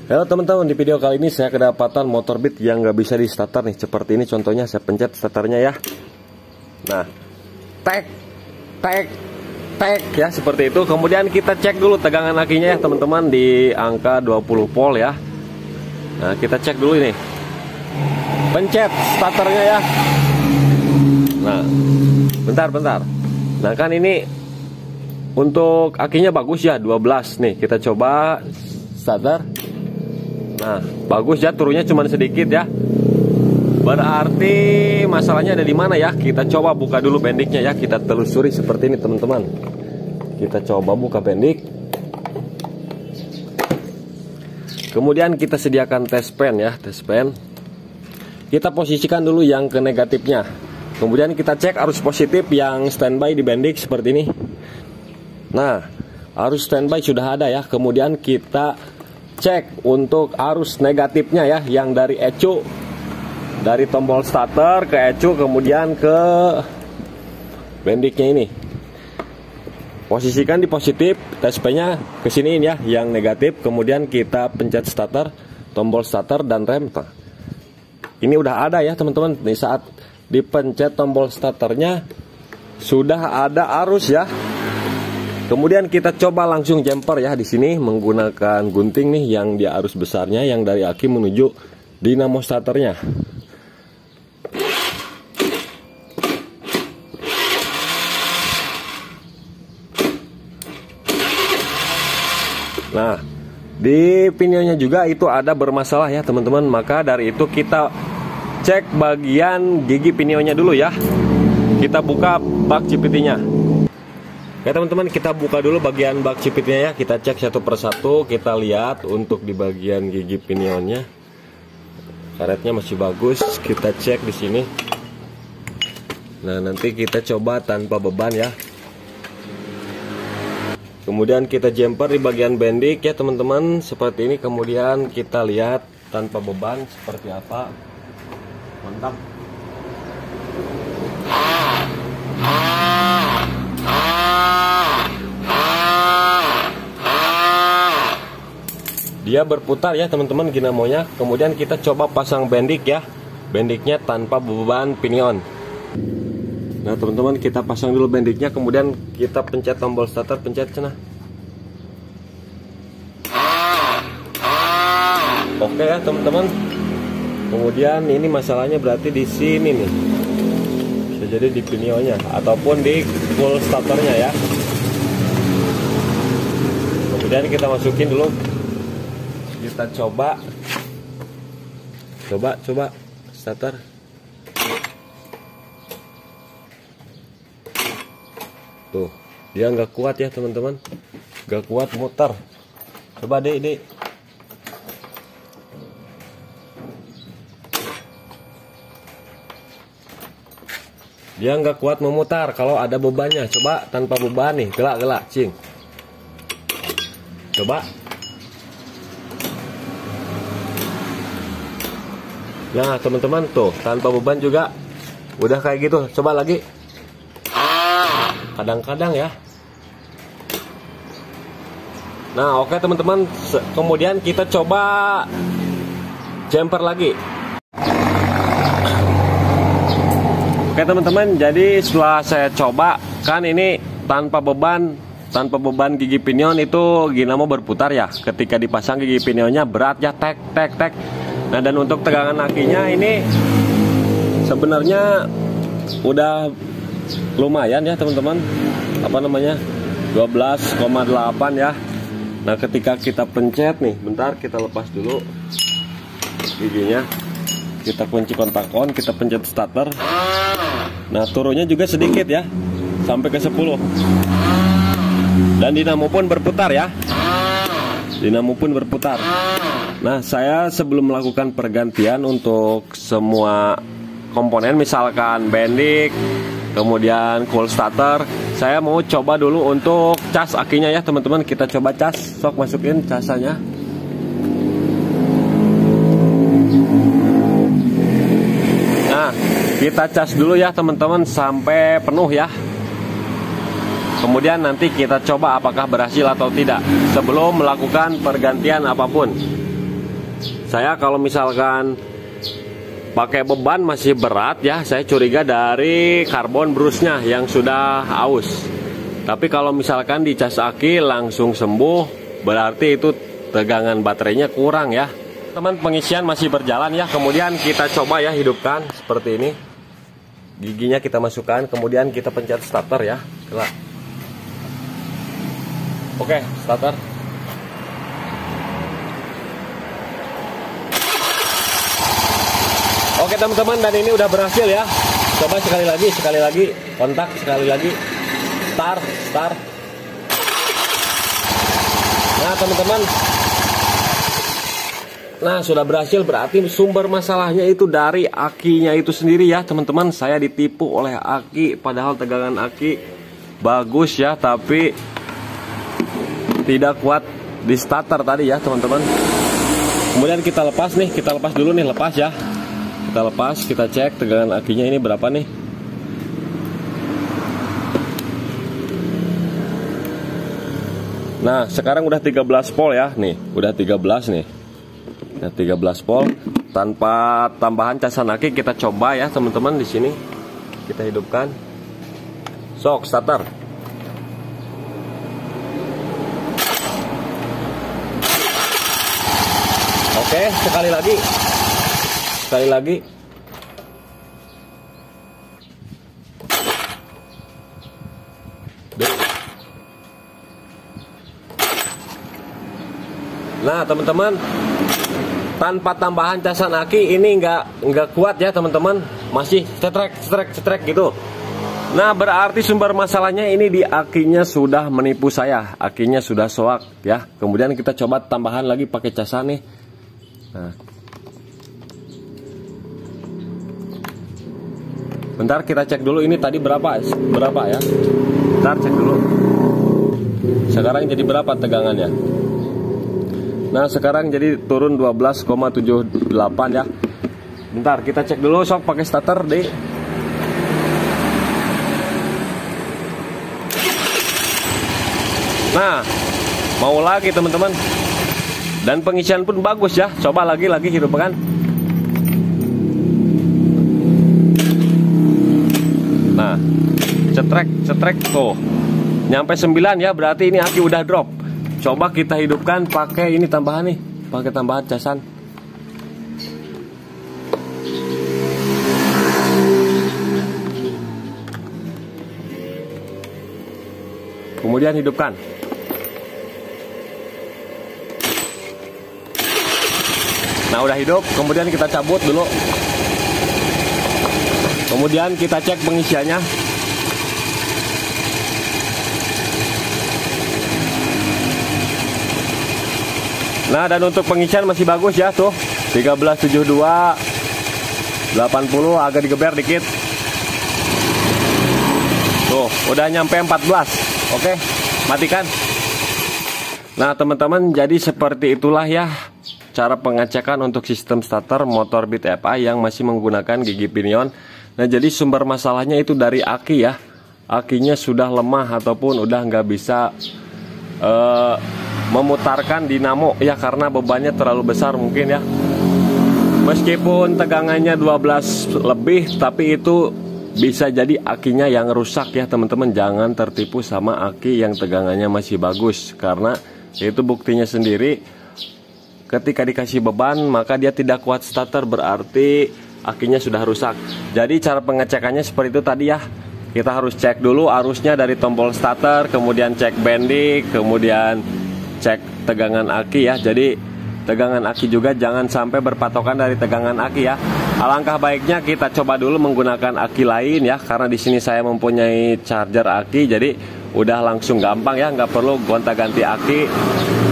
Halo teman-teman, di video kali ini saya kedapatan motor Beat yang nggak bisa di starter nih. Seperti ini contohnya, saya pencet starternya ya. Nah, tek ya, seperti itu. Kemudian kita cek dulu tegangan akinya ya teman-teman, di angka 20 volt ya. Nah, kita cek dulu ini. Pencet starternya ya. Nah, bentar. Nah, kan ini untuk akinya bagus ya, 12 nih. Kita coba starter. Nah, bagus ya, turunnya cuma sedikit ya. Berarti masalahnya ada di mana ya? Kita coba buka dulu bendiknya ya. Kita telusuri seperti ini teman-teman. Kita coba buka bendik. Kemudian kita sediakan test pen ya, test pen. Kita posisikan dulu yang ke negatifnya. Kemudian kita cek arus positif yang standby di bendik seperti ini. Nah, arus standby sudah ada ya. Kemudian kita cek untuk arus negatifnya ya, yang dari ECU, dari tombol starter ke ECU, kemudian ke bendiknya ini. Posisikan di positif, tes P-nya ke sini ya, yang negatif. Kemudian kita pencet starter, tombol starter dan rem. Ini udah ada ya teman-teman. Nih saat dipencet tombol starternya sudah ada arus ya. Kemudian kita coba langsung jumper ya di sini menggunakan gunting nih yang di arus besarnya yang dari aki menuju dinamo starternya. Nah, di pinionnya juga itu ada bermasalah ya teman-teman. Maka dari itu kita cek bagian gigi pinionnya dulu ya. Kita buka bak CVT-nya. Ya teman-teman, kita buka dulu bagian bak CVT-nya ya. Kita cek satu persatu. Kita lihat untuk di bagian gigi pinionnya, karetnya masih bagus. Kita cek di sini. Nah, nanti kita coba tanpa beban ya. Kemudian kita jumper di bagian bendik ya teman-teman, seperti ini. Kemudian kita lihat tanpa beban seperti apa. Mantap. Dia berputar ya teman-teman dinamonya. Kemudian kita coba pasang bendik ya, bendiknya tanpa beban pinion. Nah teman-teman, kita pasang dulu bendiknya. Kemudian kita pencet tombol starter, pencet sana. Oke ya teman-teman. Kemudian ini masalahnya berarti di sini nih. Bisa jadi di pinionnya ataupun di full starternya ya. Kemudian kita masukin dulu. Kita coba starter. Tuh, dia nggak kuat ya teman-teman, nggak kuat muter. Coba dek. Dia nggak kuat memutar kalau ada bebannya. Coba tanpa beban nih, gelak cing. Coba. Nah teman-teman, tuh tanpa beban juga udah kayak gitu. Coba lagi. Kadang-kadang ya. Nah oke teman-teman, kemudian kita coba jumper lagi. Oke teman-teman, jadi setelah saya coba, kan ini tanpa beban gigi pinion itu dinamo berputar ya. Ketika dipasang gigi pinionnya berat ya, tek. Nah, dan untuk tegangan akinya ini sebenarnya udah lumayan ya teman-teman. 12,8 ya. Nah, ketika kita pencet nih, bentar kita lepas dulu giginya. Kita kunci kontak on, kita pencet starter. Nah, turunnya juga sedikit ya, sampai ke 10. Dan dinamo pun berputar ya. Nah, saya sebelum melakukan pergantian untuk semua komponen, misalkan bendik, kemudian cool starter, saya mau coba dulu untuk cas akinya ya teman-teman. Kita coba cas, sok masukin casannya. Nah, kita cas dulu ya teman-teman sampai penuh ya. Kemudian nanti kita coba apakah berhasil atau tidak sebelum melakukan pergantian apapun. Saya kalau misalkan pakai beban masih berat ya, saya curiga dari karbon brusnya yang sudah aus. Tapi kalau misalkan di cas aki langsung sembuh, berarti itu tegangan baterainya kurang ya. Teman, pengisian masih berjalan ya. Kemudian kita coba ya hidupkan seperti ini. Giginya kita masukkan, kemudian kita pencet starter ya. Oke, starter. Oke teman-teman, dan ini udah berhasil ya. Coba sekali lagi, kontak sekali lagi, start. Nah teman-teman, nah sudah berhasil, berarti sumber masalahnya itu dari akinya itu sendiri ya teman-teman. Saya ditipu oleh aki, padahal tegangan aki bagus ya, tapi tidak kuat di starter tadi ya teman-teman. Kemudian kita lepas dulu nih, lepas ya. Kita lepas, kita cek tegangan akinya ini berapa nih. Nah, sekarang udah 13 volt ya. Nih, udah 13 nih. Nah, 13 volt tanpa tambahan casan aki. Kita coba ya, teman-teman di sini. Kita hidupkan. Sok starter. Oke, sekali lagi. Nah teman-teman, tanpa tambahan casan aki ini nggak kuat ya teman-teman, masih cetrek gitu. Nah berarti sumber masalahnya ini di akinya sudah menipu saya, akinya sudah soak ya. Kemudian kita coba tambahan lagi pakai casan nih. Nah, bentar kita cek dulu ini tadi berapa ya. Bentar cek dulu. Sekarang jadi berapa tegangannya? Nah sekarang jadi turun 12,78 ya. Bentar kita cek dulu, sok pakai starter deh. Nah mau lagi teman-teman. Dan pengisian pun bagus ya. Coba lagi hidupkan. Nah cetrek tuh nyampe 9 ya, berarti ini aki udah drop. Coba kita hidupkan pakai ini tambahan nih, pakai tambahan casan. Kemudian hidupkan. Nah udah hidup, kemudian kita cabut dulu. Kemudian kita cek pengisiannya. Nah dan untuk pengisian masih bagus ya tuh, 1372 80, agak digeber dikit. Tuh udah nyampe 14. Oke, matikan. Nah teman-teman, jadi seperti itulah ya cara pengecekan untuk sistem starter motor Beat FI yang masih menggunakan gigi pinion. Nah jadi sumber masalahnya itu dari aki ya. Akinya sudah lemah ataupun udah nggak bisa memutarkan dinamo ya, karena bebannya terlalu besar mungkin ya. Meskipun tegangannya 12 lebih, tapi itu bisa jadi akinya yang rusak ya teman-teman. Jangan tertipu sama aki yang tegangannya masih bagus, karena itu buktinya sendiri. Ketika dikasih beban maka dia tidak kuat starter, berarti akinya sudah rusak. Jadi cara pengecekannya seperti itu tadi ya. Kita harus cek dulu arusnya dari tombol starter, kemudian cek bendik, kemudian cek tegangan aki ya. Jadi tegangan aki juga jangan sampai berpatokan dari tegangan aki ya. Alangkah baiknya kita coba dulu menggunakan aki lain ya, karena di sini saya mempunyai charger aki, jadi udah langsung gampang ya, nggak perlu gonta-ganti aki.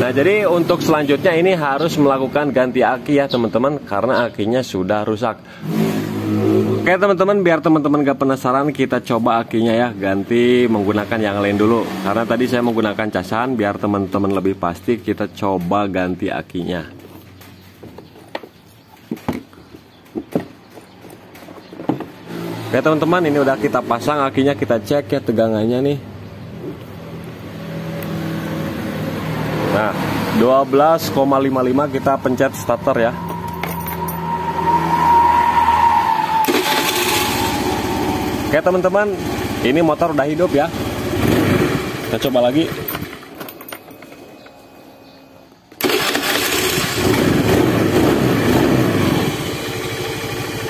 Nah jadi untuk selanjutnya ini harus melakukan ganti aki ya teman-teman, karena akinya sudah rusak. Oke teman-teman, biar teman-teman gak penasaran, kita coba akinya ya, ganti menggunakan yang lain dulu. Karena tadi saya menggunakan casan, biar teman-teman lebih pasti kita coba ganti akinya. Oke teman-teman, ini udah kita pasang akinya, kita cek ya tegangannya nih. Nah 12,55 kita pencet starter ya. Oke teman-teman, ini motor udah hidup ya. Kita coba lagi.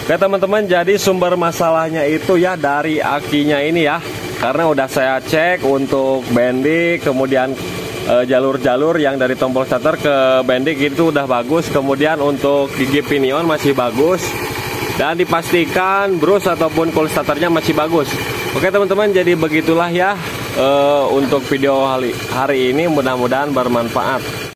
Oke teman-teman, jadi sumber masalahnya itu ya dari akinya ini ya. Karena udah saya cek untuk bendik, kemudian jalur-jalur yang dari tombol starter ke bendik itu udah bagus. Kemudian untuk gigi pinion masih bagus. Dan dipastikan brus ataupun cool starternya masih bagus. Oke teman-teman, jadi begitulah ya untuk video hari ini, mudah-mudahan bermanfaat.